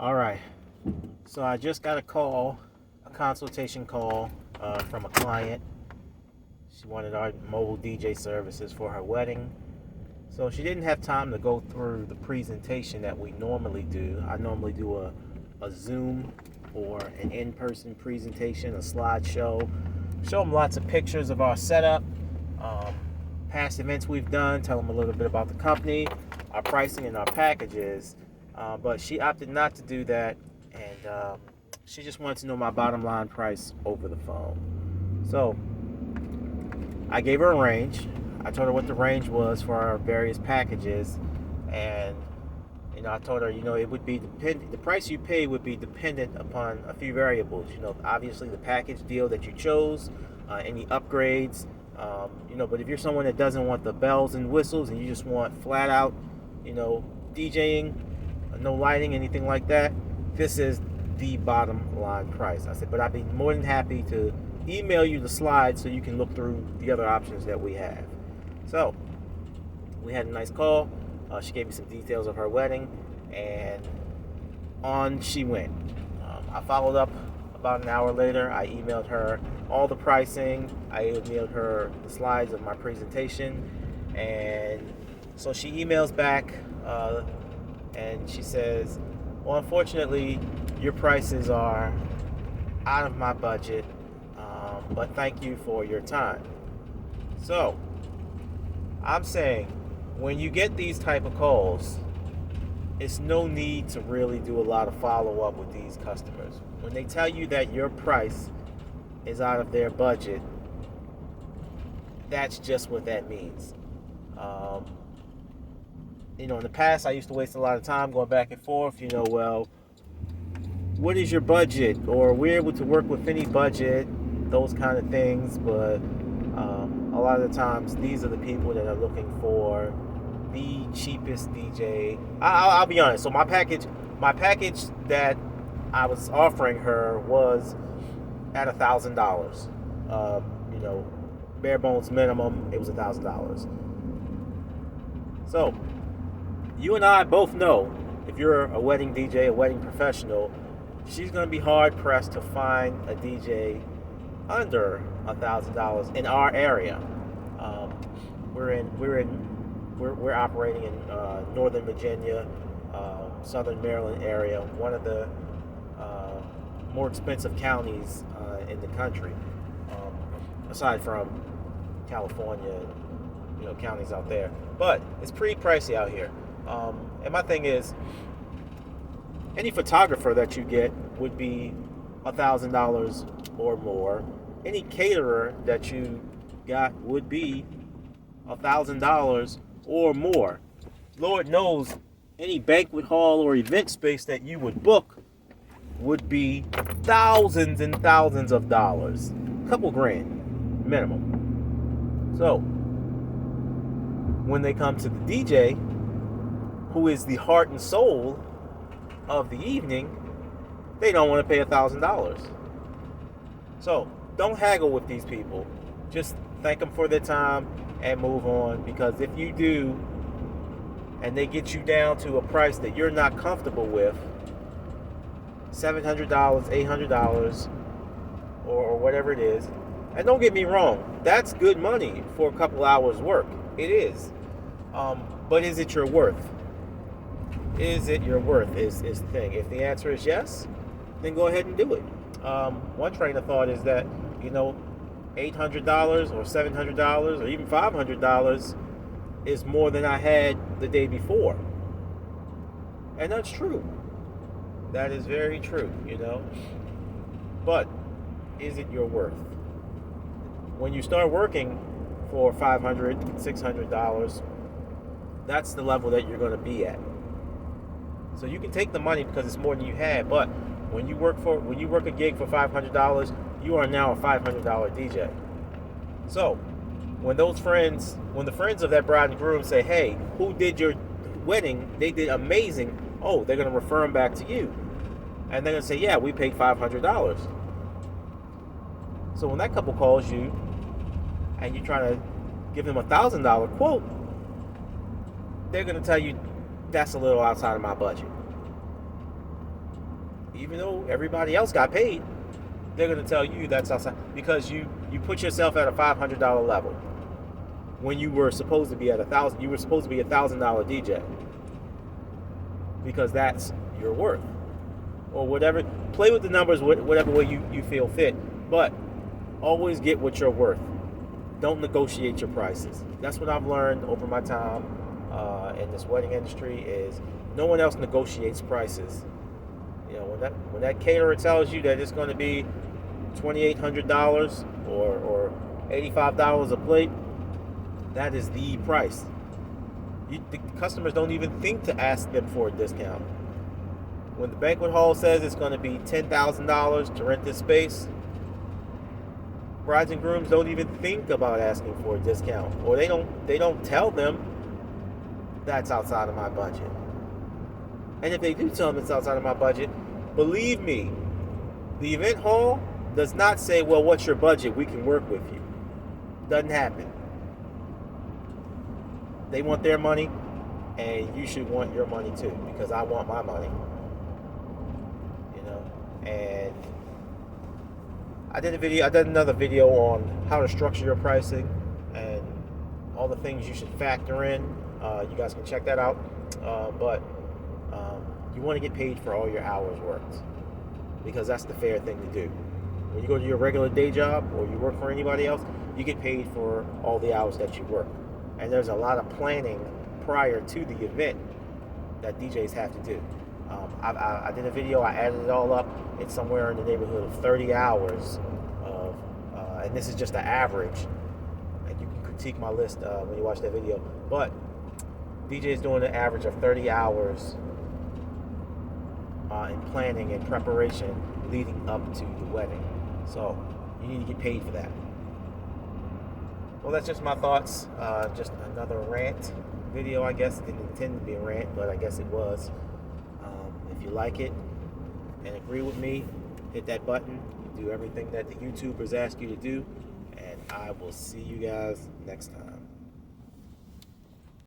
All right. So I just got a consultation call from a client. She wanted our mobile DJ services for her wedding. So she didn't have time to go through the presentation that we normally do. I normally do a Zoom or an in-person presentation, a slideshow. Show them lots of pictures of our setup, um, past events we've done, tell them a little bit about the company, our pricing, and our packages. But she opted not to do that, and she just wanted to know my bottom line price over the phone. So I gave her a range. I told her what the range was for our various packages, and I told her, it would be the price you pay would be dependent upon a few variables. Obviously the package deal that you chose, any upgrades. But if you're someone that doesn't want the bells and whistles and you just want flat out, DJing, no lighting, anything like that, this is the bottom line price. I said, but I'd be more than happy to email you the slides so you can look through the other options that we have. So we had a nice call. She gave me some details of her wedding, and on she went. I followed up about an hour later. I emailed her all the pricing. I emailed her the slides of my presentation, and so she emails back, and she says, well, unfortunately, your prices are out of my budget, but thank you for your time. So I'm saying, when you get these type of calls, it's no need to really do a lot of follow-up with these customers. When they tell you that your price is out of their budget, that's just what that means. In the past, I used to waste a lot of time going back and forth, well, what is your budget? Or we're able to work with any budget, those kind of things, but a lot of the times, these are the people that are looking for the cheapest DJ. I'll be honest. So my package that I was offering her was at $1,000. Bare bones minimum, it was $1,000. So you and I both know, if you're a wedding DJ, a wedding professional, she's going to be hard pressed to find a DJ under $1,000 in our area. We're operating in Northern Virginia, Southern Maryland area, one of the more expensive counties in the country, aside from California, counties out there. But it's pretty pricey out here. And my thing is, any photographer that you get would be $1,000 or more. Any caterer that you got would be $1,000 or more. Lord knows, any banquet hall or event space that you would book would be thousands and thousands of dollars. A couple grand minimum. So when they come to the DJ, who is the heart and soul of the evening, they don't want to pay $1,000. So don't haggle with these people. Just thank them for their time and move on, because if you do and they get you down to a price that you're not comfortable with, $700, $800, or whatever it is, and don't get me wrong, that's good money for a couple hours work. It is. But is it your worth? Is it your worth is the thing. If the answer is yes, then go ahead and do it. One train of thought is that, $800 or $700 or even $500 is more than I had the day before. And that's true. That is very true, But is it your worth? When you start working for $500, $600, that's the level that you're going to be at. So you can take the money because it's more than you had, but when you work a gig for $500, you are now a $500 DJ. So when the friends of that bride and groom say, hey, who did your wedding? They did amazing. Oh, they're going to refer them back to you. And they're going to say, yeah, we paid $500. So when that couple calls you and you try to give them $1,000 quote, they're going to tell you that's a little outside of my budget. even though everybody else got paid, they're going to tell you that's outside because you put yourself at a $500 level when you were supposed to be at $1,000. You were supposed to be $1,000 DJ because that's your worth or whatever. Play with the numbers whatever way you feel fit, but always get what you're worth. Don't negotiate your prices. That's what I've learned over my time in this wedding industry is no one else negotiates prices. You know, when that caterer tells you that it's going to be $2,800 or $85 a plate, that is the price. The customers don't even think to ask them for a discount. When the banquet hall says it's going to be $10,000 to rent this space, brides and grooms don't even think about asking for a discount, or they don't tell them that's outside of my budget. And if they do tell them it's outside of my budget, believe me, the event hall does not say, well, what's your budget? We can work with you. Doesn't happen. They want their money, and you should want your money too, because I want my money. You know, and I did another video on how to structure your pricing and all the things you should factor in. You guys can check that out. But you want to get paid for all your hours worked, because that's the fair thing to do. When you go to your regular day job or you work for anybody else, you get paid for all the hours that you work. And there's a lot of planning prior to the event that DJs have to do. I did a video, I added it all up. It's somewhere in the neighborhood of 30 hours of, and this is just an average. And you can critique my list when you watch that video. But DJs doing an average of 30 hours in planning and preparation leading up to the wedding. So you need to get paid for that. Well, that's just my thoughts. Just another rant video, I guess. It didn't intend to be a rant, but I guess it was. If you like it and agree with me, hit that button. Do everything that the YouTubers ask you to do. And I will see you guys next time.